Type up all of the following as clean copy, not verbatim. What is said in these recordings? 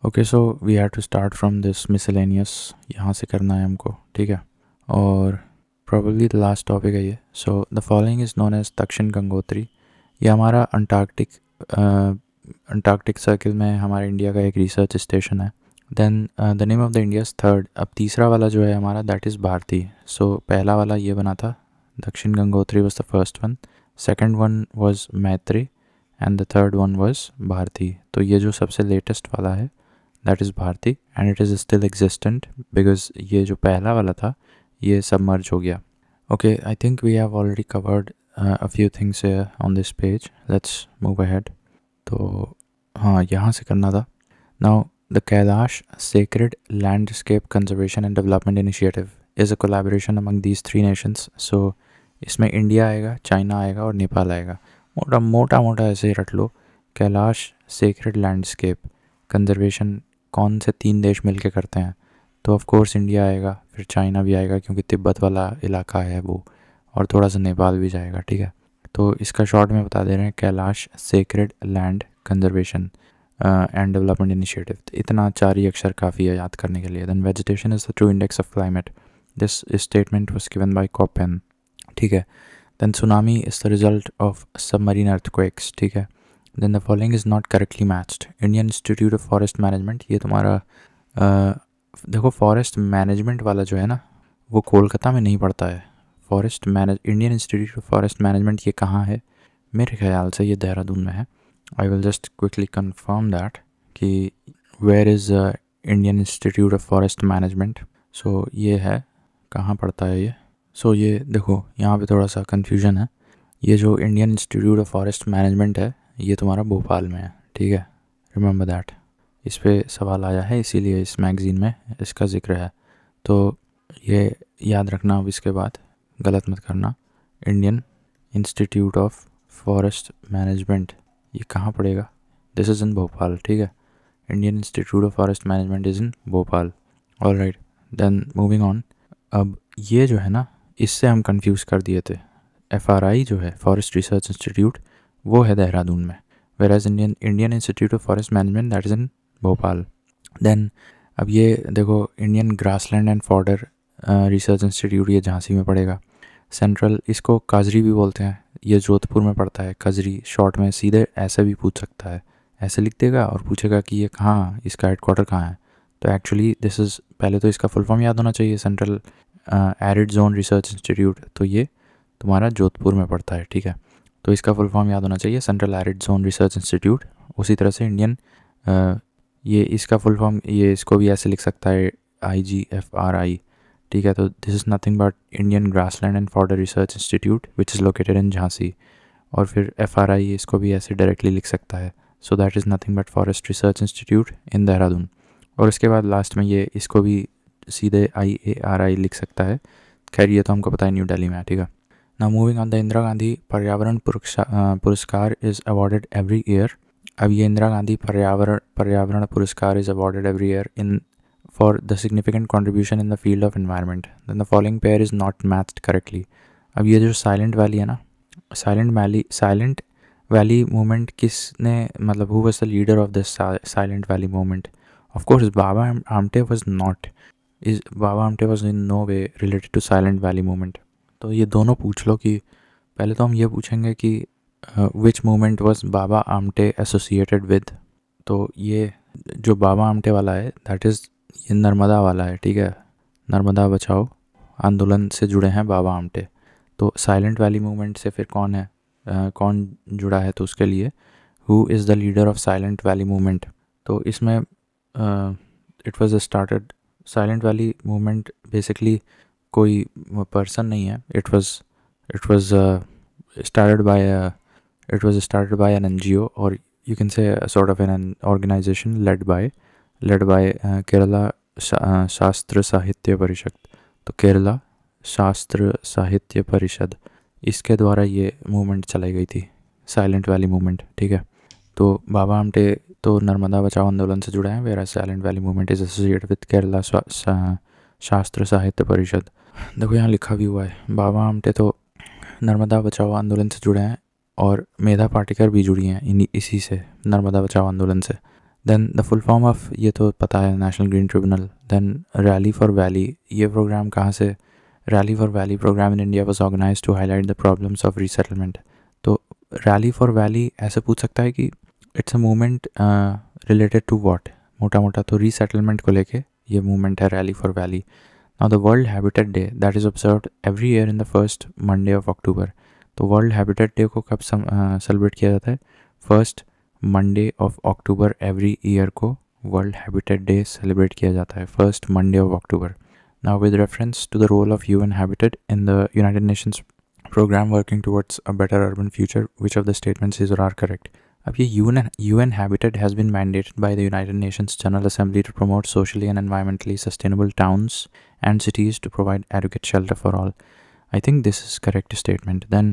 Okay, so we have to start from this miscellaneous, यहाँ से करना है हमको, ठीक है। और प्रॉब्ली द लास्ट टॉपिक है ये। So the following is known as Dakshin Gangotri. ये हमारा अंटार्कटिक सर्किल में हमारे इंडिया का एक रिसर्च स्टेशन है। Then the name of the India's third. अब तीसरा वाला जो है हमारा, दैट इज़ भारती। सो पहला वाला ये बना था, Dakshin Gangotri was the first one, second one was Maitri and the third one was Bharati. तो ये जो सबसे लेटेस्ट वाला है that is Bharati and it is still existent because ये जो पहला वाला था ये सबमर्ज हो गया। Okay, I think we have already covered a few things here on this page. Let's move ahead. तो हाँ, यहाँ से करना था। Now, the Kailash Sacred Landscape Conservation and Development Initiative is a collaboration among these three nations. So, इसमें India आएगा, China आएगा और नेपाल आएगा। मोटा ऐसे ही रट लो। कैलाश सेक्रेड लैंडस्केप कंजर्वेशन कौन से 3 देश मिलके करते हैं? तो ऑफ कोर्स इंडिया आएगा, फिर चाइना भी आएगा क्योंकि तिब्बत वाला इलाका है वो, और थोड़ा सा नेपाल भी जाएगा, ठीक है। तो इसका शॉर्ट में बता दे रहे हैं, Kailash sacred land conservation and development initiative. इतना 4 ही अक्षर काफ़ी है याद करने के लिए। Then vegetation is the true index of climate. This statement was given by Koppen, ठीक है। Then tsunami is the result of submarine earthquakes, ठीक है। Then the following is not correctly matched. Indian Institute of Forest Management, ये तुम्हारा देखो forest management वाला जो है ना वो कोलकाता में नहीं पड़ता है। Indian Institute of Forest Management ये कहाँ है? मेरे ख्याल से ये देहरादून में है। I will just quickly confirm that कि where is Indian Institute of Forest Management. So ये है, कहाँ पड़ता है ये? सो ये देखो यहाँ पे थोड़ा सा कन्फ्यूजन है। ये जो Indian Institute of Forest management है ये तुम्हारा भोपाल में है, ठीक है। Remember that. इस पे सवाल आया है इसीलिए इस मैगज़ीन में इसका जिक्र है। तो ये याद रखना, अब इसके बाद गलत मत करना। Indian Institute of Forest Management ये कहाँ पड़ेगा? दिस इज़ इन भोपाल, ठीक है। Indian Institute of Forest Management is in Bhopal. All right, then moving on. अब ये जो है ना, इससे हम कंफ्यूज कर दिए थे। FRI जो है, फॉरेस्ट रिसर्च इंस्टीट्यूट, वो है देहरादून में, whereas Indian Institute of Forest Management that is in Bhopal. Then अब ये देखो, Indian grassland and fodder research institute ये झांसी में पड़ेगा। सेंट्रल, इसको काजरी भी बोलते हैं, ये जोधपुर में पड़ता है। कजरी शॉर्ट में सीधे ऐसे भी पूछ सकता है, ऐसे लिख देगा और पूछेगा कि ये कहाँ, इसका हेडक्वार्टर कहाँ है। तो एक्चुअली दिस इज़, पहले तो इसका फुल फॉर्म याद होना चाहिए, central arid zone research institute. तो ये तुम्हारा जोधपुर में पड़ता है, ठीक है। तो इसका फुल फॉर्म याद होना चाहिए, central arid zone research institute. उसी तरह से इंडियन ये इसका फुल फॉर्म, ये इसको भी ऐसे लिख सकता है, IGFRI, ठीक है। तो this is nothing but Indian grassland and fodder research institute which is located इन झांसी। और फिर FRI इसको भी ऐसे डायरेक्टली लिख सकता है। सो that is nothing but forest research institute इन देहरादून। और इसके बाद लास्ट में ये इसको भी सीधे IARI लिख सकता है। खैर ये तो हमको पता है न्यू दिल्ली में है, ठीक है। Now moving on, the Indira Gandhi पर्यावरण पुरस्कार इज़ अवॉर्डेड एवरी ईयर। अब ये इंदिरा गांधी पर्यावरण पुरस्कार is awarded every year in for the significant contribution in the field of environment. Then the following pair is not matched correctly. अब ये जो साइलेंट वैली है ना, साइलेंट वैली मूवमेंट किसने, मतलब who was the leader of this silent valley movement? Of course Baba Amte was not, Baba Amte was in no way related to silent valley movement. तो ये दोनों पूछ लो कि पहले तो हम ये पूछेंगे कि विच movement was Baba Amte associated with. तो ये जो बाबा आमटे वाला है दैट इज़ ये नर्मदा वाला है, ठीक है। नर्मदा बचाओ आंदोलन से जुड़े हैं बाबा आमटे। तो साइलेंट वैली मूवमेंट से फिर कौन है, कौन जुड़ा है? तो उसके लिए who is the leader of silent valley movement. तो इसमें it was started, silent valley movement basically कोई पर्सन नहीं है। It was started by an NGO, or you can say a sort of an organization led by Kerala शास्त्र साहित्य परिषद। तो केरला शास्त्र साहित्य परिषद, इसके द्वारा ये मूवमेंट चलाई गई थी, साइलेंट वैली मूवमेंट, ठीक है। तो बाबा आमटे तो नर्मदा बचाओ आंदोलन से जुड़े हैं, where silent valley movement is associated with Kerala Shastra Sahitya परिषद। देखो यहाँ लिखा भी हुआ है, बाबा आमटे तो नर्मदा बचाओ आंदोलन से जुड़े हैं और मेधा पाटेकर भी जुड़ी हैं इसी से, नर्मदा बचाओ आंदोलन से। Then the full form of, ये तो पता है, national green tribunal. Then rally for valley, ये प्रोग्राम कहाँ से, rally for valley program in India was organized to highlight the problems of resettlement. तो रैली फॉर वैली ऐसे पूछ सकता है कि it's a movement related to what, मोटा मोटा तो रीसेटलमेंट को लेके ये मूवमेंट है rally for valley. Now the world habitat day that is observed every year in the first Monday of अक्टूबर. तो वर्ल्ड हैबिटेट डे को कब सेलिब्रेट किया जाता है, first Monday of October every year को वर्ल्ड हैबिटेट डे सेलिब्रेट किया जाता है, first Monday of October. Now with reference to the role of UN habitat in the United Nations programme working towards a better urban future, which of the statements is are correct. अब ये UN Habitat has been mandated by the United Nations General Assembly to promote socially and environmentally sustainable towns and cities to provide adequate shelter for all. I think this is correct statement. Then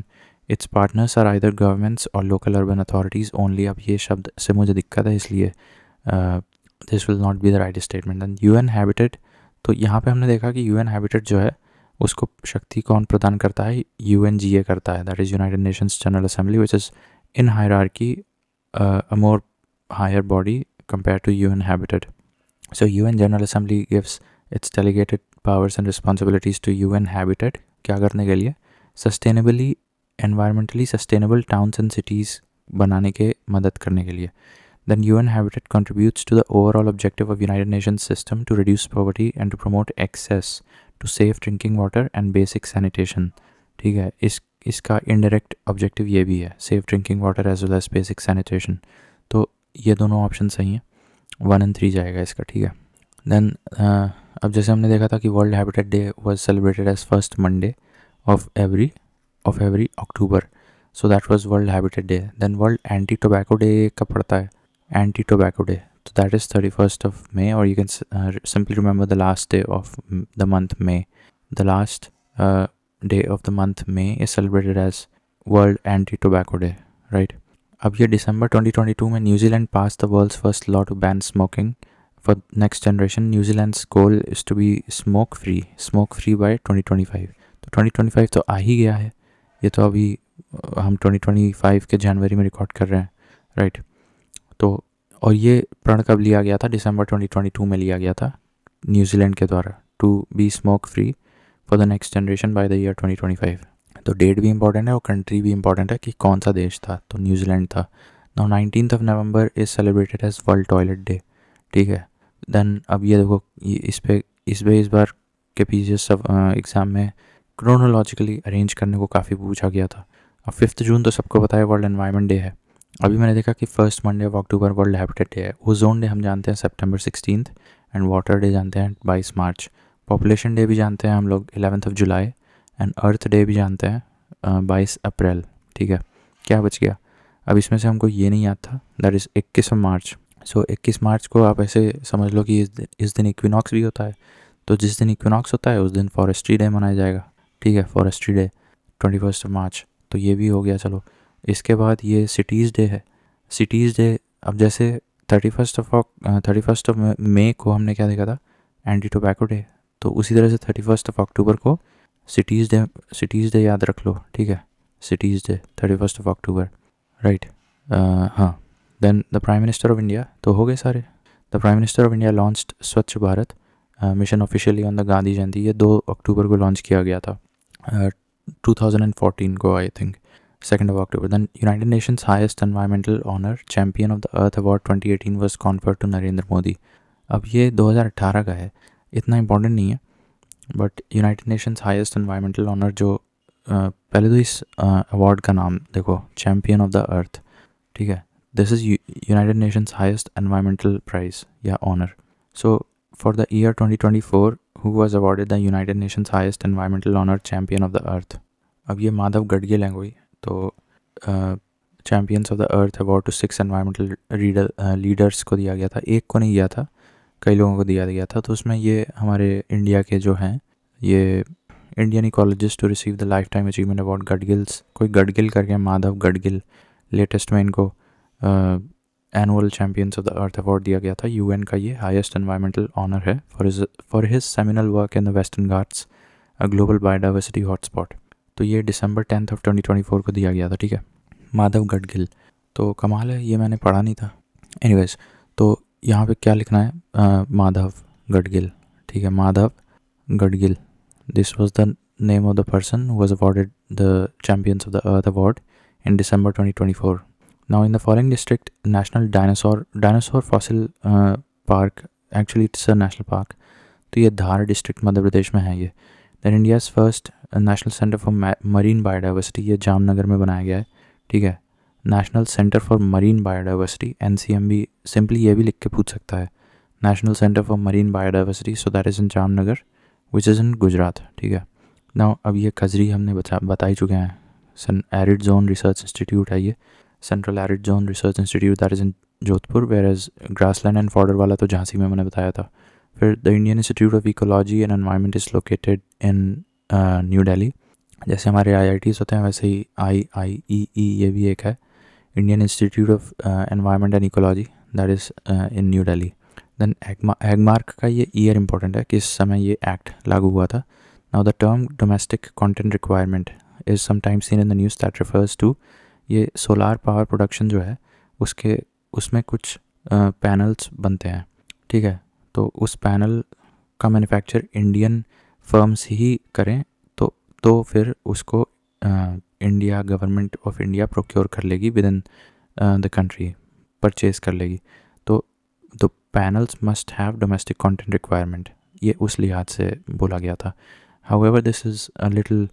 its partners are either governments or local urban authorities only. अब ये शब्द से मुझे दिक्कत है, इसलिए this will not be the right statement. Then UN Habitat, तो यहाँ पे हमने देखा कि UN Habitat जो है उसको शक्ति कौन प्रदान करता है, UNGA करता है, that is United Nations General Assembly, which is in hierarchy a more higher body compared to UN Habitat. So UN General Assembly gives its delegated powers and responsibilities to UN Habitat क्या करने के लिए, sustainably environmentally sustainable towns and cities बनाने के मदद करने के लिए. Then UN Habitat contributes to the overall objective of United Nations system to reduce poverty and to promote access to safe drinking water and basic sanitation. ठीक है, इसका indirect objective ये भी है, safe drinking water as well as basic sanitation. तो ये दोनों option सही हैं, 1 and 3 जाएगा इसका. ठीक है. देन अब जैसे हमने देखा था कि world habitat day was celebrated as first Monday of every October, so that was world habitat day. Then world anti tobacco day कब पड़ता है, एंटी टोबैको डे, तो that is 31st of May, और you can simply remember the last day of the month May. The last day of the month May is celebrated as World Anti-Tobacco Day, right? अब ये December 2022 में New Zealand passed the world's first law to ban smoking for next generation. New Zealand's goal is to be smoke free by 2025. तो 2025 तो आ ही गया है, ये तो अभी हम 2025 के जनवरी में रिकॉर्ड कर रहे हैं, राइट? तो और ये प्रण कब लिया गया था, दिसंबर 2022 में लिया गया था न्यूजीलैंड के द्वारा, to be smoke free for the next generation by the year 2025. तो डेट भी इंपॉर्टेंट है और कंट्री भी इंपॉर्टेंट है कि कौन सा देश था, तो न्यूजीलैंड था. Now 19th of November is celebrated as world toilet day. ठीक है. देन अब ये देखो, इस बार के पीसीएस एग्ज़ाम में क्रोनोलॉजिकली अरेंज करने को काफ़ी पूछा गया था. अब 5 जून तो सबको पता है वर्ल्ड एनवायरनमेंट डे है. अभी मैंने देखा कि first Monday of October world habitat day है. ओजोन डे हम जानते हैं September 16th, and water day जानते हैं 22 मार्च. पॉपुलेशन डे भी जानते हैं हम लोग 11th of July, and earth day भी जानते हैं 22 अप्रैल. ठीक है. क्या बच गया, अब इसमें से हमको ये नहीं याद था, दैट इज़ 21 मार्च. सो 21 मार्च को आप ऐसे समझ लो कि इस दिन इक्विनॉक्स भी होता है. तो जिस दिन इक्विनॉक्स होता है उस दिन फॉरेस्ट्री डे मनाया जाएगा. ठीक है, फॉरेस्ट्री डे 21 मार्च. तो ये भी हो गया. चलो, इसके बाद ये सिटीज़ डे है. सिटीज़ डे, अब जैसे 31st of May को हमने क्या देखा था, एंटी टोबैको डे, तो उसी तरह से 31st of October को सिटीज़ डे याद रख लो. ठीक है, cities day 31st of October, right. हाँ. Then the prime minister of India, तो हो गए सारे. The prime minister of India launched Swachh Bharat mission officially on the Gandhi Jayanti. ये 2 अक्टूबर को लॉन्च किया गया था, 2014 को, I think 2nd of October. Then United Nations highest environmental honor, Champion of the Earth Award 2018 was conferred to Narendra Modi. अब ये 2018 का है, इतना इम्पोर्टेंट नहीं है, but United Nations highest environmental honour जो पहले तो इस अवार्ड का नाम देखो, चैम्पियन ऑफ द अर्थ. ठीक है, this is United Nations highest environmental prize या honour. So for the year 2024 who was awarded the United Nations highest environmental honour champion of the earth. अब ये माधव गडगिल हैं कोई, तो champions of the earth award to 6 environmental leaders को दिया गया था. एक को नहीं दिया था, कई लोगों को दिया गया था. तो उसमें ये हमारे इंडिया के जो हैं, ये Indian ecologist to receive the life time achievement award Gadgils, कोई गडगिल करके, माधव गडगिल. लेटेस्ट में इनको annual champions of the earth award दिया गया था. यूएन का ये हाईएस्ट एनवायरमेंटल ऑनर है for his seminal work in the Western Ghats, a global biodiversity hotspot. तो ये December 10th of 2024 को दिया गया था. ठीक है, माधव गडगिल. तो कमाल है, ये मैंने पढ़ा नहीं था. एनीवेज, तो यहाँ पे क्या लिखना है, माधव गडगिल, ठीक है, Madhav Gadgil. This was the name of the person who was awarded the champions of the earth award in December 2024. Now in the following district, National Dinosaur Fossil Park, actually it's a national park, तो ये धार district Madhya Pradesh में है ये. Then India's first national centre for marine biodiversity, ये जामनगर में बनाया गया है, ठीक है. National centre for marine biodiversity, NCMB, simply ये भी लिख के पूछ सकता है, national centre for marine biodiversity, so that is in Jamnagar which is in Gujarat, ठीक है. नाउ अब ये खजरी हमने बता ही चुके हैं. एरिड जोन रिसर्च इंस्टीट्यूट है ये, central arid zone research institute, that is in Jodhpur, whereas grassland and fodder वाला तो झांसी में मैंने बताया था. फिर the Indian Institute of Ecology and Environment is located in New Delhi. जैसे हमारे IITs होते हैं वैसे ही IIEE ये भी एक है, Indian Institute of environment and Ecology, that is in New Delhi. Then Agmark का ये ईयर इंपॉर्टेंट है, किस समय ये एक्ट लागू हुआ था. Now the term domestic content requirement is sometimes seen in the news that refers to ये सोलार पावर प्रोडक्शन जो है उसमें कुछ पैनल्स बनते हैं, ठीक है. तो उस पैनल का मैन्युफैक्चर इंडियन फर्म्स ही करें तो फिर उसको India, government of India procure कर लेगी with in the country, purchase कर लेगी. तो the panels must have domestic content requirement, ये उस लिहाज से बोला गया था. However this is a little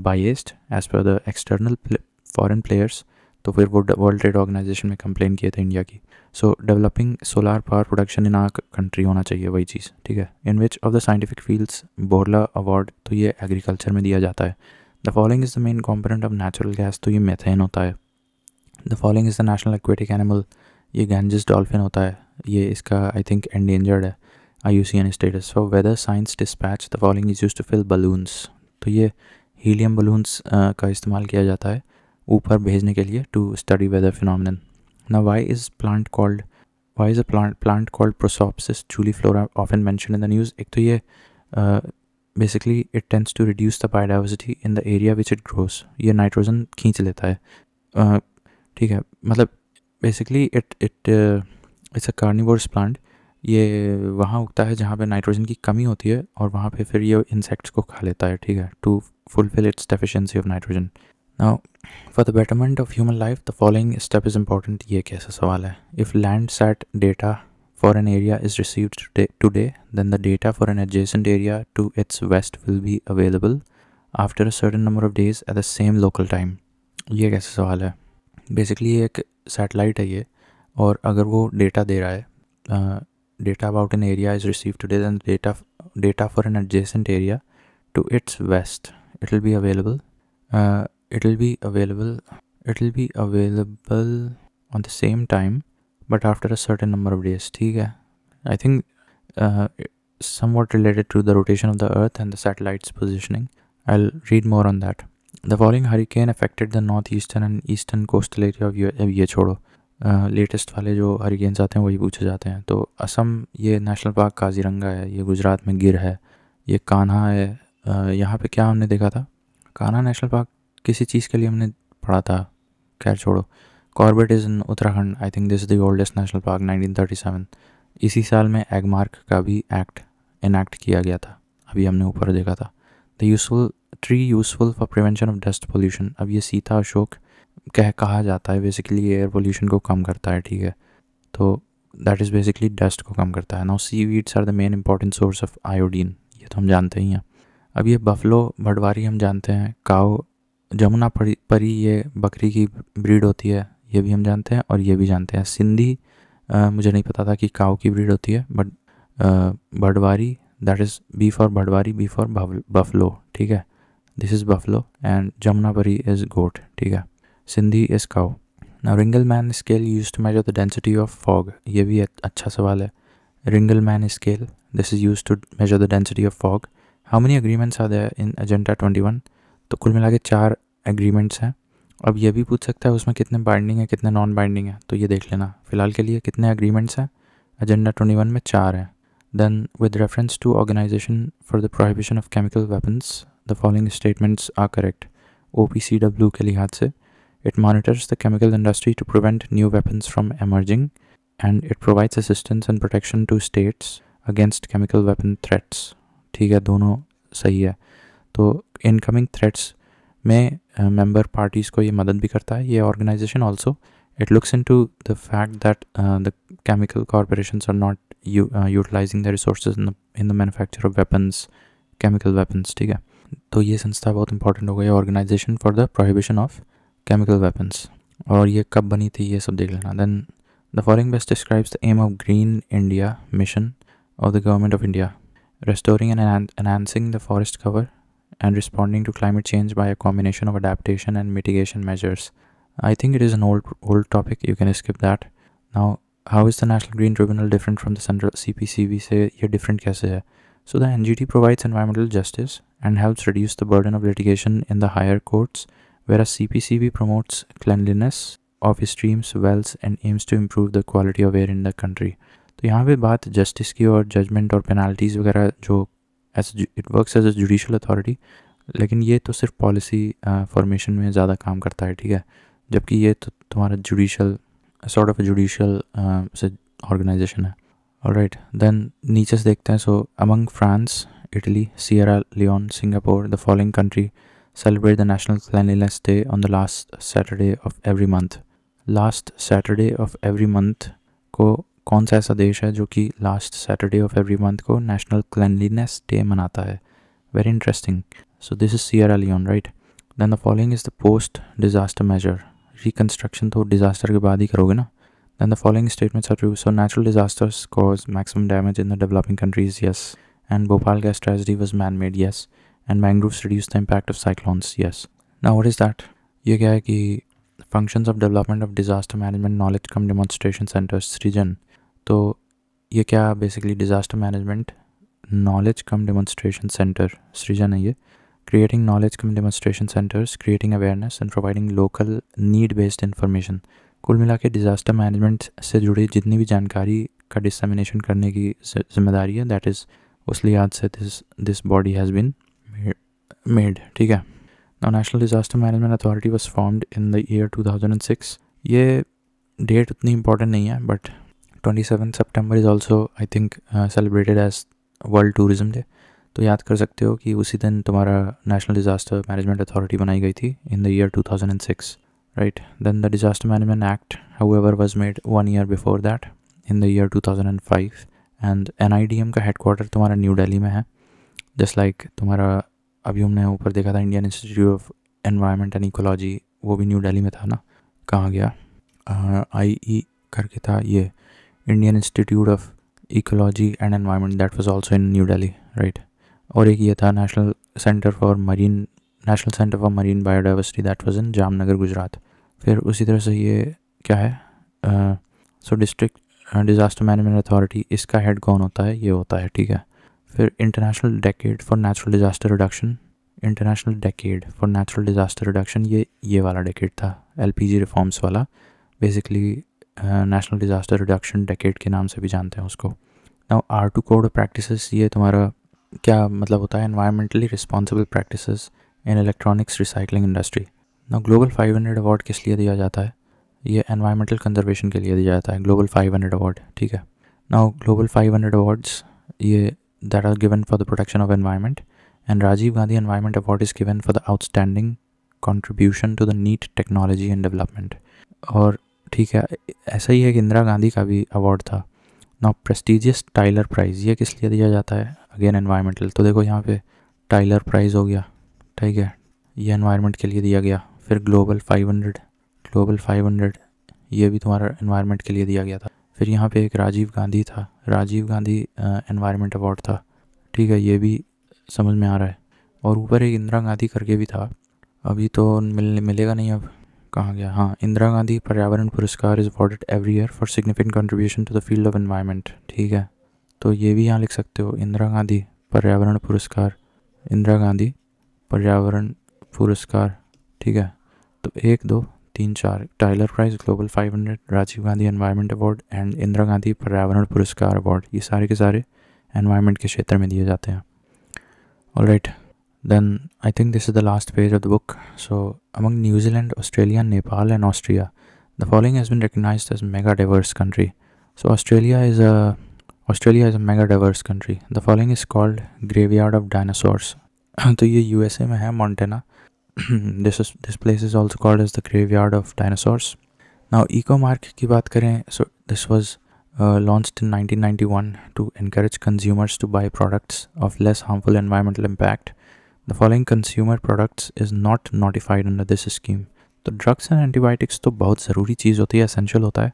biased as per the external foreign players, तो फिर वो वर्ल्ड ट्रेड ऑर्गेनाइजेशन में कंप्लेन किए थे इंडिया की. So developing solar power production in our country होना चाहिए, वही चीज़, ठीक है. In which of the scientific fields Borlaug award, तो ये एग्रीकल्चर में दिया जाता है. The following is the main component of natural gas, तो ये मेथेन होता है. The following is the national aquatic animal, ये गैंजेस डॉल्फिन होता है, ये इसका आई थिंक एंडेंजर्ड है, IUCN status. For weather science dispatch the following is used to fill balloons, तो ये हीलियम बलून्स का इस्तेमाल किया जाता है ऊपर भेजने के लिए to study weather phenomenon. Now why is a plant called prosopis juliflora often mention in the news. एक तो ये basically it tends to reduce the biodiversity in the area which it grows, ये नाइट्रोजन खींच लेता है, ठीक है. मतलब basically it's a carnivorous plant, ये वहाँ उगता है जहाँ पे नाइट्रोजन की कमी होती है और वहाँ पे फिर ये इंसेक्ट्स को खा लेता है, ठीक है, to fulfill its deficiency of nitrogen. Now, for the betterment of human life, the following step is important. ये कैसा सवाल है. If Landsat data for an area is received today, then the data for an adjacent area to its west will be available after a certain number of days at the same local time. ये कैसा सवाल है. Basically ये एक satellite है ये, और अगर वो डेटा दे रहा है, data about an area is received today, then data for an adjacent area to its west, it will be available on the same time but after a certain number of days, ठीक है. I think somewhat related to the rotation of the earth and the satellite's positioning. I'll read more on that. The following hurricane affected the northeastern and eastern coastal area of ये छोड़ो, latest वाले जो hurricanes आते हैं वही पूछे जाते हैं. तो असम, ये नेशनल पार्क काजीरंगा है, ये गुजरात में गिर है, ये कान्हा है. यहाँ पे क्या हमने देखा था, कान्हा नेशनल पार्क किसी चीज़ के लिए हमने पढ़ा था, खैर छोड़ो. Corbett is in Uttarakhand, I think this is the oldest national park, 1937. इसी साल में एगमार्क का भी एक्ट इनैक्ट किया गया था, अभी हमने ऊपर देखा था. The tree useful for prevention of dust pollution, अब ये सीता अशोक कहा जाता है, बेसिकली एयर पोल्यूशन को कम करता है, ठीक है. तो दैट इज़ बेसिकली डस्ट को कम करता है. Now seaweeds are the main important source of iodine, ये तो हम जानते ही हैं. अब ये बफलो भटवारी हम जानते हैं, काऊ जमुना परी ये बकरी की ब्रीड होती है, ये भी हम जानते हैं, और ये भी जानते हैं. सिंधी मुझे नहीं पता था कि काऊ की ब्रीड होती है, but Bhatwari, that is B for Bhatwari, B for buffalo, ठीक है. This is buffalo and Jamuna Pari is goat, ठीक है. Sindhi is cow. Now Ringelmann scale used to measure the density of fog, ये भी अच्छा सवाल है. Ringelmann scale, this is used to measure the density of fog. How many agreements are there in agenda 21, तो कुल मिला के 4 एग्रीमेंट्स हैं. अब ये भी पूछ सकता है उसमें कितने बाइंडिंग है कितने नॉन बाइंडिंग है, तो ये देख लेना. फ़िलहाल के लिए कितने एग्रीमेंट्स हैं, एजेंडा 21 में 4 हैं. Then with reference to Organisation for the prohibition of chemical Weapons, the following statements are correct. OPCW के लिहाज से, it monitors the chemical industry to prevent new weapons from emerging and it provides assistance and protection to states against chemical weapon threats. ठीक है, दोनों सही है। तो incoming threats में मेंबर पार्टीज़ को ये मदद भी करता है। ये organisation also it looks into the fact that the chemical corporations are not utilizing their resources in the manufacture of weapons, chemical weapons। ठीक है, तो ये संस्था बहुत इंपॉर्टेंट हो गई, organisation for the prohibition of chemical weapons. और ये कब बनी थी ये सब देख लेना। Then the following best describes the aim of green India mission of the government of India, restoring and enhancing the forest cover and responding to climate change by a combination of adaptation and mitigation measures। I think it is an old topic, you can skip that. Now, how is the National Green Tribunal different from the Central CPCB से ये different कैसे है? So the NGT provides environmental justice and helps reduce the burden of litigation in the higher courts, whereas CPCB promotes cleanliness of streams, wells and aims to improve the quality of air in the country। तो यहाँ पे बात justice की और judgement और penalties वगैरह जो it works as a judicial authority, लेकिन ये तो सिर्फ पॉलिसी फॉर्मेशन में ज़्यादा काम करता है। ठीक है, जबकि ये तो तुम्हारा जुडिशल सॉर्ट ऑफ जुडिशल से ऑर्गेनाइजेशन है। ऑलराइट, देन नीचे से देखते हैं। So among France, Italy, Sierra Leone, Singapore, the following country celebrate the national cleanliness day on the last Saturday of every month. लास्ट सैटरडे ऑफ एवरी मंथ को कौन सा ऐसा देश है जो कि last Saturday of every month को नेशनल क्लीनलीनेस डे मनाता है? Very interesting. So this is Sierra Leone, right. Then the following is the post disaster measure. Reconstruction तो डिजास्टर के बाद ही करोगे ना। Then the following statements are true. So natural disasters cause maximum damage in the developing countries, yes. And Bhopal gas tragedy was man made, yes. And mangroves reduce the impact of cyclones, yes. Now what is that? ये क्या है कि functions of development of disaster management knowledge cum demonstration centres, Srijan. तो ये क्या basically disaster management knowledge cum demonstration centre सृजन है ये। Creating knowledge cum demonstration centres, creating awareness and providing local need based information. कुल मिला के डिज़ास्टर मैनेजमेंट से जुड़ी जितनी भी जानकारी का डिसमिनेशन करने की जिम्मेदारी है, दैट इज़ उस लिहाज से this body has been made. ठीक है, now national disaster management authority was formed in the year 2006। ये डेट उतनी इंपॉर्टेंट नहीं है, बट 27 सितंबर is also I think celebrated as world tourism day. तो याद कर सकते हो कि उसी दिन तुम्हारा नेशनल डिज़ास्टर मैनेजमेंट अथॉरिटी बनाई गई थी in the year 2006, right. Then the disaster management act however was made 1 year before that in the year 2005। And NIDM का हेडक्वार्टर तुम्हारा न्यू दिल्ली में है, जस्ट लाइक तुम्हारा अभी हमने ऊपर देखा था Indian Institute of environment and ecology, वो भी न्यू दिल्ली में था ना। कहाँ गया? IE करके था ये, Indian Institute of Ecology and environment, that was also in New Delhi, right. और एक ये था national centre for marine biodiversity, that was in Jamnagar, Gujarat. फिर उसी तरह से ये क्या है, सो डिस्ट्रिक्ट डिज़ास्टर मैनेजमेंट अथॉरिटी, इसका हेड कौन होता है? ये होता है, ठीक है। फिर international decade for natural disaster reduction, international decade for natural disaster reduction, ये वाला डेकेड था, LPG रिफॉर्म्स वाला, basically national disaster reduction decade के नाम से भी जानते हैं उसको। Now R2 code of practices, ये तुम्हारा क्या मतलब होता है? Environmentally responsible practices in electronics recycling industry. Now global 500 award किस लिए दिया जाता है? ये एनवायरमेंटल कंजर्वेशन के लिए दिया जाता है, ग्लोबल 500 अवार्ड, ठीक है। नाउ ग्लोबल 500 अवार्ड्स ये that are given for the protection of environment, and Rajiv Gandhi environment award is given for the outstanding contribution to the neat technology and development. और ठीक है, ऐसा ही है कि इंदिरा गांधी का भी अवार्ड था। नाउ प्रेस्टिजियस टाइलर प्राइज़, ये किस लिए दिया जाता है? Again environmental. तो देखो यहाँ पे टाइलर प्राइज़ हो गया, ठीक है, ये एनवायरनमेंट के लिए दिया गया। फिर ग्लोबल 500 ये भी तुम्हारा एनवायरनमेंट के लिए दिया गया था। फिर यहाँ पे एक राजीव गांधी था, राजीव गांधी एनवायरनमेंट अवार्ड था, ठीक है, ये भी समझ में आ रहा है। और ऊपर एक इंदिरा गांधी करके भी था, अभी तो मिलेगा नहीं, अब कहाँ गया? हाँ, इंदिरा गांधी पर्यावरण पुरस्कार is awarded every year for significant contribution to the field of environment, ठीक है। तो ये भी यहाँ लिख सकते हो, इंदिरा गांधी पर्यावरण पुरस्कार, इंदिरा गांधी पर्यावरण पुरस्कार, ठीक है। तो 1 2 3 4 Tyler prize, global 500, Rajiv Gandhi environment award and Indira Gandhi पर्यावरण पुरस्कार अवार्ड, ये सारे के सारे एनवायरनमेंट के क्षेत्र में दिए जाते हैं। Alright, then I think this is the last page of the book. So among New Zealand, Australia, Nepal and Austria, the following has been recognized as mega diverse country. So Australia is a mega diverse country. The following is called Graveyard of Dinosaurs. तो ये USA में है, Montana. This place is also called as the Graveyard of Dinosaurs. Now Ecomark की बात करें, so this was launched in 1991 to encourage consumers to buy products of less harmful environmental impact. The following consumer products is not notified under this scheme. तो drugs and antibiotics तो बहुत ज़रूरी चीज़ होती है, essential होता है,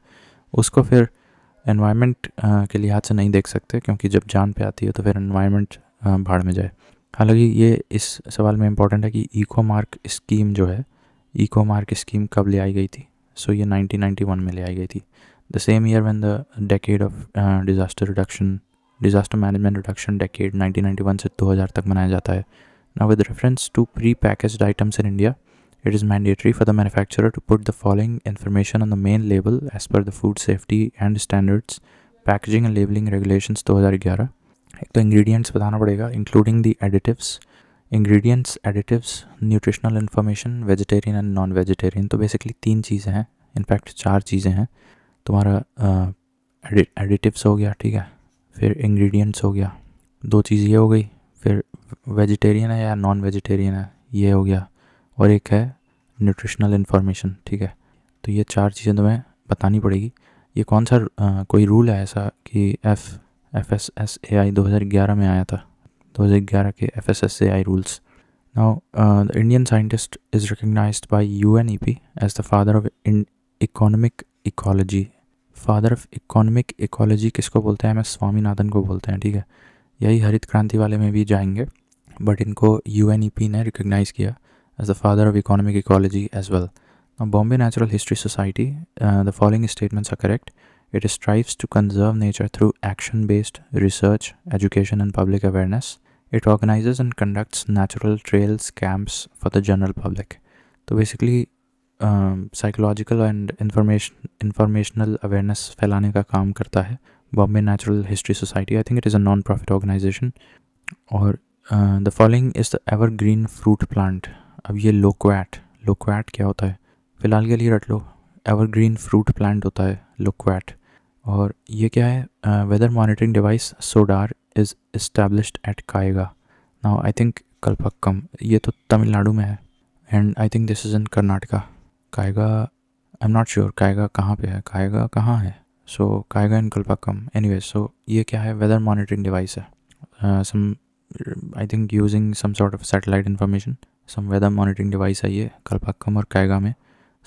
उसको फिर एनवायरनमेंट के लिहाज से नहीं देख सकते, क्योंकि जब जान पे आती है तो फिर एनवायरनमेंट भाड़ में जाए. हालांकि ये इस सवाल में इम्पॉर्टेंट है कि इको मार्क स्कीम जो है, इको मार्क स्कीम कब ले आई गई थी. सो ये 1991 में ले आई गई थी. The same year when the decade of disaster management reduction decade 1991 से 2000 तक मनाया जाता है. Now with reference to pre packaged items in India, it is mandatory for the manufacturer to put the following information on the main label as per the Food Safety and Standards Packaging and Labeling Regulations 2011. एक तो ingredients बताना पड़ेगा, including the additives, nutritional information, vegetarian and non-vegetarian. तो basically 3 चीज़ें हैं, in fact 4 चीज़ें हैं. तुम्हारा additives हो गया, ठीक है, फिर ingredients हो गया, 2 चीज़ ये हो गई, फिर vegetarian है या non-vegetarian है ये हो गया, और एक है न्यूट्रिशनल इन्फॉर्मेशन, ठीक है. तो ये 4 चीज़ें तुम्हें बतानी पड़ेगी. ये कौन सा कोई रूल है ऐसा कि FSSAI 2011 में आया था, 2011 के FSSAI rules. Now the Indian scientist is recognised by UNEP as the father of economic ecology. Father of economic ecology किसको बोलते हैं? MS स्वामीनाथन को बोलते हैं, ठीक है. यही हरित क्रांति वाले में भी जाएंगे, बट इनको UNEP ने रिकग्नाइज़ किया as the father of economic ecology as well. Now, Bombay Natural History Society, the following statements are correct. It strives to conserve nature through action-based research, education and public awareness. It organizes and conducts natural trails camps for the general public. So basically, psychological and informational awareness फैलाने का काम करता है Bombay Natural History Society. I think it is a non-profit organization. और the following is the evergreen fruit plant. अब ये लोक्वेट क्या होता है? फ़िलहाल के लिए रट लो, एवरग्रीन फ्रूट प्लांट होता है लोक्वेट. और ये क्या है? Weather monitoring device sodar is established at Kaiga. Now I think Kalpakkam, ये तो तमिलनाडु में है, and I think this is in Karnataka. Kaiga, I am not sure Kaiga कहाँ पे है, कायगा कहाँ है. सो कायगा इन कल्पक्कम. एनीवे, सो ये क्या है? वेदर मॉनिटरिंग डिवाइस है. Some I think using some sort of satellite information, some weather monitoring device है ये. कल्पक्कम और कायगा में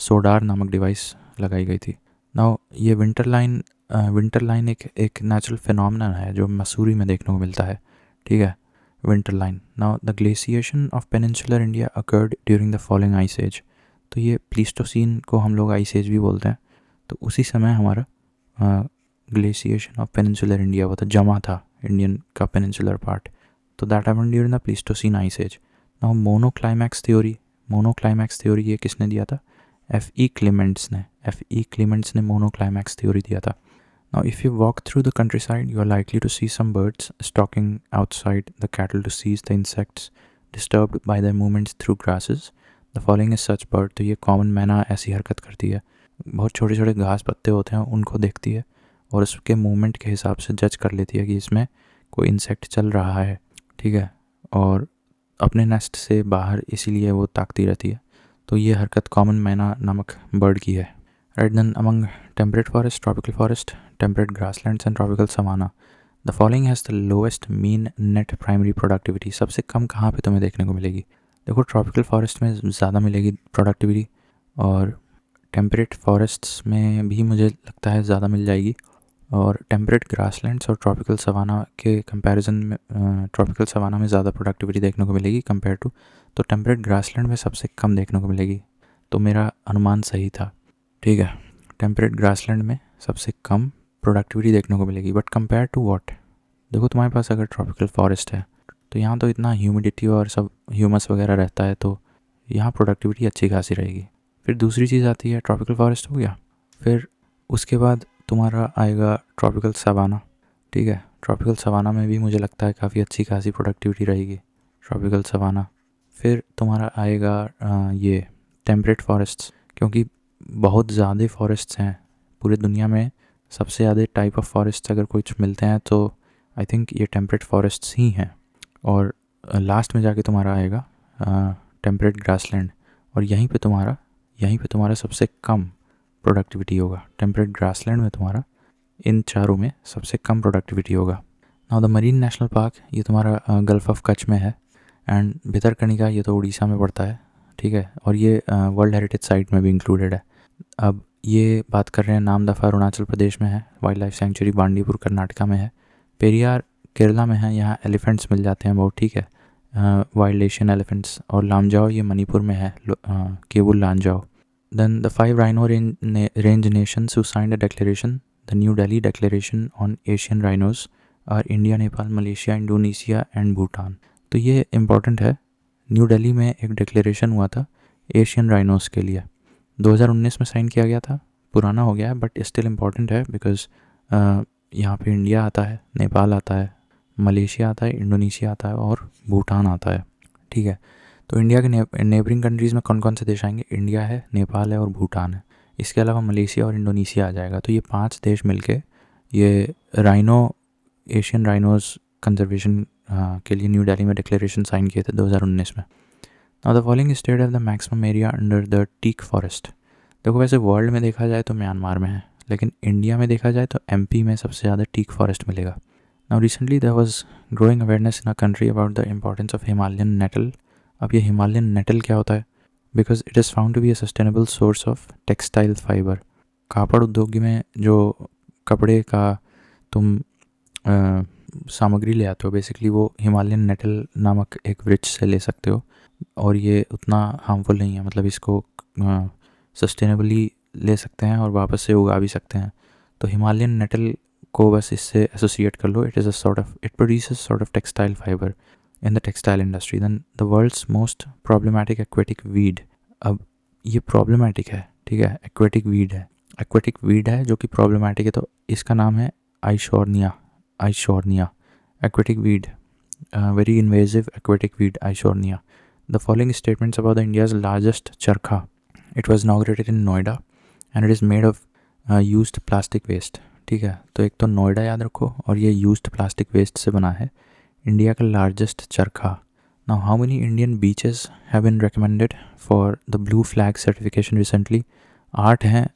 सोडार नामक डिवाइस लगाई गई थी. नाउ ये विंटर लाइन एक नेचुरल फिनोमेना है जो मसूरी में देखने को मिलता है, ठीक है, winter line. Now the glaciation of peninsular India occurred during the following ice age. तो ये प्लीस्टोसीन को हम लोग आइस एज भी बोलते हैं. तो उसी समय हमारा ग्लेशिएशन ऑफ पेनिनसुलर इंडिया हुआ था, जमा था इंडियन का पेनिनसुलर पार्ट. तो that happened during the Pleistocene ice age. Now monoclimax theory ये किसने दिया था? F.E. क्लेमेंट्स ने मोनोक्लाइमैक्स थ्योरी दिया था. Now if you walk through the countryside, you are likely to see some birds stalking outside the cattle to seize the insects disturbed by the movements through grasses. The following is such bird. तो ये common मैना ऐसी हरकत करती है, बहुत छोटे छोटे घास पत्ते होते हैं उनको देखती है और उसके मूवमेंट के हिसाब से जज कर लेती है कि इसमें कोई इंसेक्ट चल रहा है, ठीक है, और अपने नेस्ट से बाहर इसीलिए वो ताकती रहती है. तो ये हरकत कॉमन मैना नामक बर्ड की है. Right. Then among temperate forest, tropical forest, temperate grasslands and tropical savanna, the following has the lowest mean net primary productivity. सबसे कम कहाँ पे तुम्हें देखने को मिलेगी? देखो, ट्रॉपिकल फॉरेस्ट में ज़्यादा मिलेगी प्रोडक्टिविटी, और टेम्परेट फॉरेस्ट्स में भी मुझे लगता है ज़्यादा मिल जाएगी. और टेम्परेट ग्रासलैंड्स और ट्रॉपिकल सवाना के कंपैरिजन में ट्रॉपिकल सवाना में ज़्यादा प्रोडक्टिविटी देखने को मिलेगी कंपेयर टू. तो टेम्परेट ग्रासलैंड में सबसे कम देखने को मिलेगी. तो मेरा अनुमान सही था, ठीक है. टेम्परेट ग्रासलैंड में सबसे कम प्रोडक्टिविटी देखने को मिलेगी. But compare to what? देखो, तुम्हारे पास अगर ट्रॉपिकल फॉरेस्ट है तो यहाँ तो इतना ह्यूमिडिटी और सब ह्यूमस वगैरह रहता है, तो यहाँ प्रोडक्टिविटी अच्छी खासी रहेगी. फिर दूसरी चीज़ आती है, ट्रॉपिकल फॉरेस्ट हो गया, फिर उसके बाद तुम्हारा आएगा ट्रॉपिकल सवाना, ठीक है. ट्रॉपिकल सवाना में भी मुझे लगता है काफ़ी अच्छी खासी प्रोडक्टिविटी रहेगी, ट्रॉपिकल सवाना. फिर तुम्हारा आएगा ये टेम्परेट फॉरेस्ट्स, क्योंकि बहुत ज़्यादा फॉरेस्ट्स हैं पूरे दुनिया में. सबसे ज़्यादा टाइप ऑफ फॉरेस्ट अगर कुछ मिलते हैं तो आई थिंक ये टेम्परेट फॉरेस्ट्स ही हैं। और लास्ट में जाके तुम्हारा आएगा टेम्परेट ग्रासलैंड, और यहीं पे तुम्हारा सबसे कम प्रोडक्टिविटी होगा। टेम्परेट ग्रासलैंड में तुम्हारा इन चारों में सबसे कम प्रोडक्टिविटी होगा। Now the marine National park, ये तुम्हारा गल्फ ऑफ कच्छ में है, एंड भितरकनिका ये तो उड़ीसा में पड़ता है, ठीक है, और ये वर्ल्ड हेरिटेज साइट में भी इंक्लूडेड है। अब ये बात कर रहे हैं नामदफा अरुणाचल प्रदेश में है, wild life sanctuary Bandipur Karnataka में है, पेरियार केरला में है, यहाँ एलिफेंट्स मिल जाते हैं बहुत, ठीक है, वाइल्ड एशियन एलिफेंट्स, और लामजाओ ये मणिपुर में है, Keibul Lamjao. Then the 5 rhino range nations who signed a declaration, the New Delhi declaration on Asian rhinos are India, Nepal, Malaysia, Indonesia and Bhutan. तो ये इम्पॉर्टेंट है, न्यू दिल्ली में एक डिक्लेरेशन हुआ था एशियन राइनोज के लिए, 2019 में साइन किया गया था, पुराना हो गया है बट स्टिल इम्पॉर्टेंट है, बिकॉज यहाँ पे इंडिया आता है, नेपाल आता है, मलेशिया आता है, इंडोनेशिया आता है और भूटान आता है, ठीक है। तो इंडिया के नेबरिंग कंट्रीज़ में कौन कौन से देश आएंगे? इंडिया है, नेपाल है और भूटान है। इसके अलावा मलेशिया और इंडोनेशिया आ जाएगा। तो ये 5 देश मिलके ये एशियन राइनोज कंजर्वेशन के लिए न्यू दिल्ली में डिक्लेरेशन साइन किए थे 2019 में। Now the following state have the maximum area under the teak forest. देखो वैसे वर्ल्ड में देखा जाए तो म्यांमार में है, लेकिन इंडिया में देखा जाए तो एमपी में सबसे ज़्यादा टीक फॉरेस्ट मिलेगा। Now recently there was growing awareness in a country about the importance of Himalayan nettle. अब ये हिमालयन नेटल क्या होता है? Because it is found to be a sustainable source of textile fibre. कापड़ उद्योग में जो कपड़े का तुम सामग्री ले आते हो, बेसिकली वो हिमालयन नेटल नामक एक वृक्ष से ले सकते हो, और ये उतना हार्मफुल नहीं है, मतलब इसको सस्टेनेबली ले सकते हैं और वापस से उगा भी सकते हैं। तो हिमालयन नेटल को बस इससे एसोसिएट कर लो, it produces sort of textile fibre in the textile industry. Then the world's most problematic aquatic weed. अब ये प्रॉब्लमेटिक है, ठीक है, एक्वेटिक वीड है जो कि प्रॉब्लमेटिक है, तो इसका नाम है Eichhornia aquatic weed, very invasive aquatic weed Aishornia. The following statements about the India's largest charkha. It was inaugurated in Noida and it is made of used plastic waste. ठीक है, तो एक तो नोएडा याद रखो, और ये यूज्ड प्लास्टिक वेस्ट से बना है इंडिया का लार्जेस्ट चरखा। Now how many Indian beaches have been recommended for the blue flag certification recently? 8 हैं,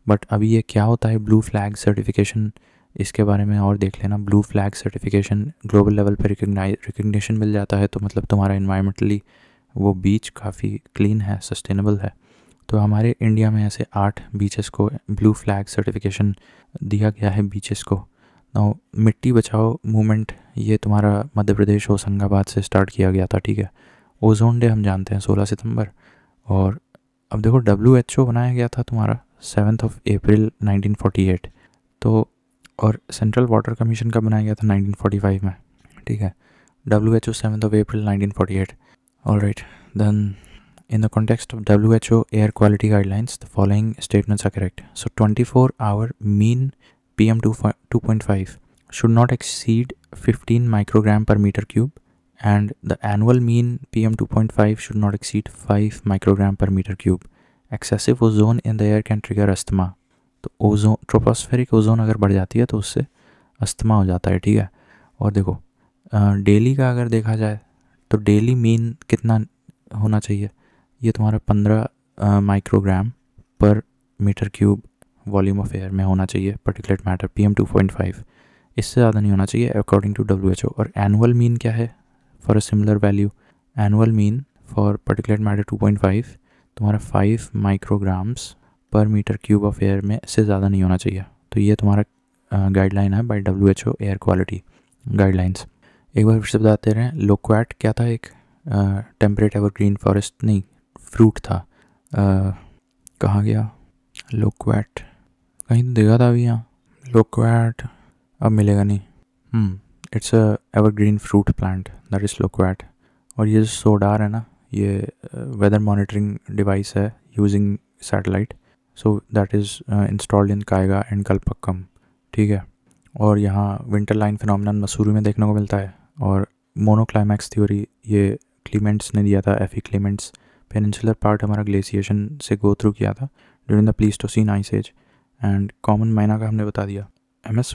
बट अभी ये क्या होता है ब्लू फ्लैग सर्टिफिकेशन, इसके बारे में और देख लेना। Blue flag certification global level पर रिकग्निशन मिल जाता है, तो मतलब तुम्हारा इन्वायरमेंटली वो बीच काफ़ी क्लीन है, सस्टेनेबल है। तो हमारे इंडिया में ऐसे 8 बीचेस को ब्लू फ्लैग सर्टिफिकेशन दिया गया है बीचेस को। नाउ मिट्टी बचाओ मूवमेंट, ये तुम्हारा मध्य प्रदेश होशंगाबाद से स्टार्ट किया गया था, ठीक है। ओजोन डे हम जानते हैं 16 सितंबर, और अब देखो WHO बनाया गया था तुम्हारा 7 अप्रैल 1948, तो और सेंट्रल वाटर कमीशन का बनाया गया था 1945 में, ठीक है। WHO 7 अप्रैल 1948। Alright, then in the context of WHO air quality guidelines the following statements are correct. So 24-hour mean PM 2.5 should not exceed 15 microgram per meter cube, and the annual mean PM 2.5 should not exceed 5 microgram per meter cube. Excessive ozone in the air can trigger asthma. तो ozone, tropospheric ozone अगर बढ़ जाती है तो उससे asthma हो जाता है, ठीक है। और देखो डेली का अगर देखा जाए तो डेली मीन कितना होना चाहिए? ये तुम्हारा 15 microgram per metre cube volume of air में होना चाहिए पार्टिकुलेट मैटर PM 2.5, इससे ज़्यादा नहीं होना चाहिए अकॉर्डिंग टू WHO। और एनुअल मीन क्या है for a similar value? Annual mean for particulate matter 2.5 तुम्हारा 5 माइक्रोग्राम्स पर मीटर क्यूब ऑफ एयर में से ज़्यादा नहीं होना चाहिए। तो ये तुम्हारा गाइडलाइन है by WHO air quality guidelines. एक बार फिर से बताते रहें, लोक्वाट क्या था? एक टेम्परेट एवरग्रीन फॉरेस्ट, नहीं फ्रूट था, कहाँ गया लोक्वाट? कहीं तो देखा था अभी यहाँ लोक्वाट, अब मिलेगा नहीं। It's a evergreen fruit plant that is loquat. और ये जो सोडार है ना, ये वेदर मॉनिटरिंग डिवाइस है using satellite, so that is installed in Kaiga and Kalpakkam, ठीक है। और यहाँ विंटर लाइन फिनोमिनन मसूरी में देखने को मिलता है। और मोनोक्लाइमैक्स थ्योरी ये क्लीमेंट्स ने दिया था, एफी क्लीमेंट्स। पेनिनसुलर पार्ट हमारा ग्लेशिएशन से गो थ्रू किया था during the Pleistocene ice age, and common myna का हमने बता दिया। एम एस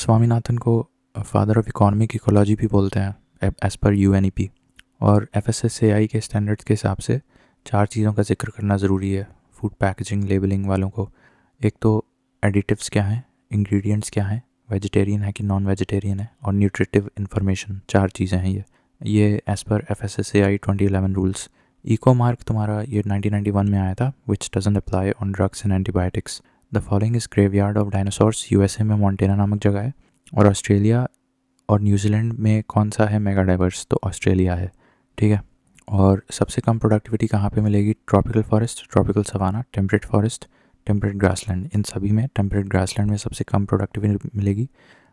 स्वामीनाथन को फादर ऑफ इकोनॉमिक इकोलॉजी भी बोलते हैं एज पर UNEP। और FSSAI के स्टैंडर्ड्स के हिसाब से 4 चीज़ों का जिक्र करना ज़रूरी है फूड पैकेजिंग लेबलिंग वालों को। एक तो एडिटिव्स क्या हैं, इंग्रेडिएंट्स क्या हैं, वेजिटेरियन है कि नॉन वेजिटेरियन है, और न्यूट्रिटिव इन्फॉर्मेशन। 4 चीज़ें हैं ये as per FSSAI 2011 rules. Eco mark तुम्हारा ये 1991 में आया था, विच doesn't apply on drugs and antibiotics. The following is graveyard of dinosaurs, USA में मॉन्टेना नामक जगह है, और ऑस्ट्रेलिया और न्यूजीलैंड में कौन सा है मेगा डाइवर्स, तो ऑस्ट्रेलिया है, ठीक है। और सबसे कम प्रोडक्टिविटी कहाँ पे मिलेगी, tropical forest, tropical savanna, temperate forest, temperate grassland. इन सभी में टेम्परेट ग्रासलैंड में सबसे कम प्रोडक्टिविटी मिलेगी।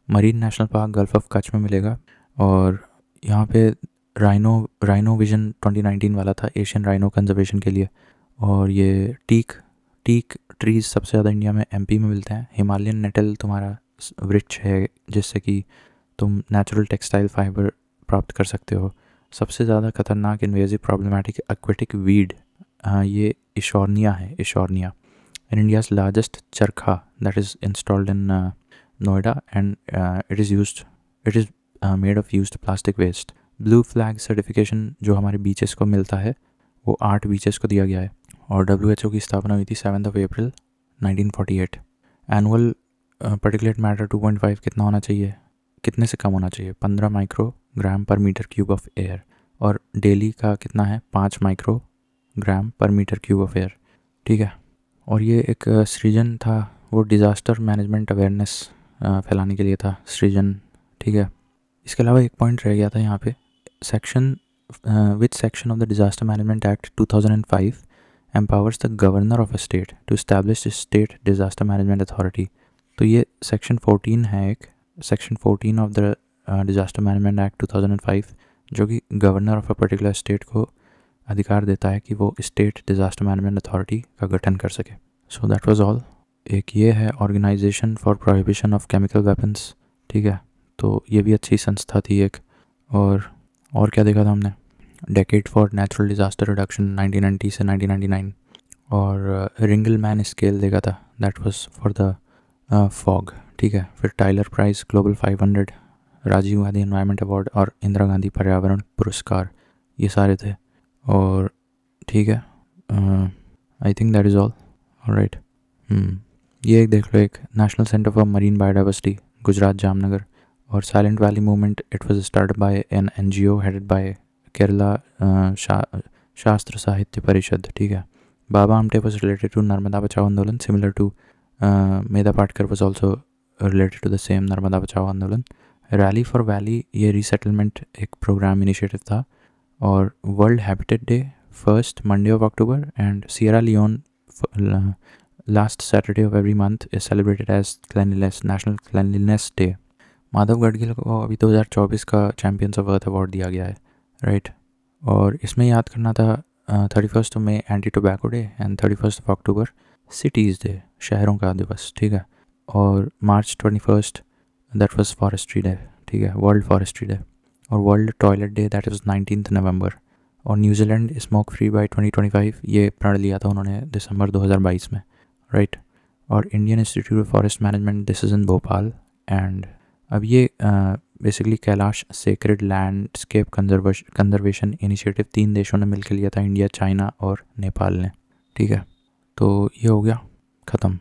Marine National Park Gulf of Kutch में मिलेगा। और यहाँ पे राइनो विजन 2019 वाला था एशियन राइनो कंजर्वेशन के लिए। और ये टीक ट्रीज सबसे ज़्यादा इंडिया में MP में मिलते हैं। हिमालयन नेटल तुम्हारा वृक्ष है जिससे कि तुम नेचुरल टेक्सटाइल फाइबर प्राप्त कर सकते हो। सबसे ज़्यादा खतरनाक इन्वेजिव प्रॉब्लमेटिक एक्वेटिक वीड ये इशोर्निया है, Eichhornia. And India's largest charkha that is installed in Noida and it is made of used plastic waste. Blue flag certification जो हमारे बीचेस को मिलता है वो 8 बीचेस को दिया गया है। और WHO की स्थापना हुई थी 7 अप्रैल 1948। एनुअल पार्टिकुलेट मैटर 2.5 कितना होना चाहिए, कितने से कम होना चाहिए, 15 microgram per metre cube of air. और डेली का कितना है, 5 microgram per metre cube of air, ठीक है। और ये एक सृजन था, वो डिज़ास्टर मैनेजमेंट अवेयरनेस फैलाने के लिए था सृजन, ठीक है। इसके अलावा एक पॉइंट रह गया था यहाँ पे, which section of the Disaster Management Act 2005 empowers the governor of a state to establish a state disaster management authority। तो ये सेक्शन 14 है, एक section 14 of the disaster management act 2005 जो कि governor of a particular state को अधिकार देता है कि वो स्टेट डिज़ास्टर मैनेजमेंट अथॉरिटी का गठन कर सके। So that was all. एक ये है organisation for prohibition of chemical weapons, ठीक है, तो ये भी अच्छी संस्था थी एक। और क्या देखा था हमने, decade for natural disaster reduction 1990 से 1999। और रिंगलमैन स्केल देखा था, that was for the fog, ठीक है। फिर Tyler prize global 500, Rajiv Gandhi environment award और इंदिरा गांधी पर्यावरण पुरस्कार, ये सारे थे। और ठीक है, I think that is all right. ये एक देख लो, एक National centre for marine Biodiversity Gujarat Jamnagar. और Silent valley movement, it was started by an NGO headed by Kerala Shastra Sahitya Parishad, ठीक है। Baba Amte was related to Narmada Bachao Andolan, similar to Medha Patkar was also related to the same Narmada Bachao Andolan. Rally for valley, ये resettlement एक programme initiative था। और world habitat day 1st Monday of October and Sierra Leone last Saturday of every month is celebrated as National Cleanliness Day। Madhav Gadgil को अभी 2024 का champions of earth award दिया गया है, राइट। और इसमें याद करना था 31 मई एंटी टोबैको डे एंड 31 अक्टूबर सिटीज़ डे, शहरों का दिवस, ठीक है। और March 21 that was forestry day, ठीक है, वर्ल्ड फॉरेस्ट्री डे। और world toilet day that was 19 नवंबर। और न्यूजीलैंड स्मोक फ्री बाय 2025, ये प्रण लिया था उन्होंने दिसंबर 2022 में, राइट। और Indian Institute of Forest management, this is in Bhopal. And अब ये basically Kailash sacred landscape conservation initiative 3 देशों ने मिलकर लिया था, इंडिया, चाइना और नेपाल ने, ठीक है। तो ये हो गया ख़त्म।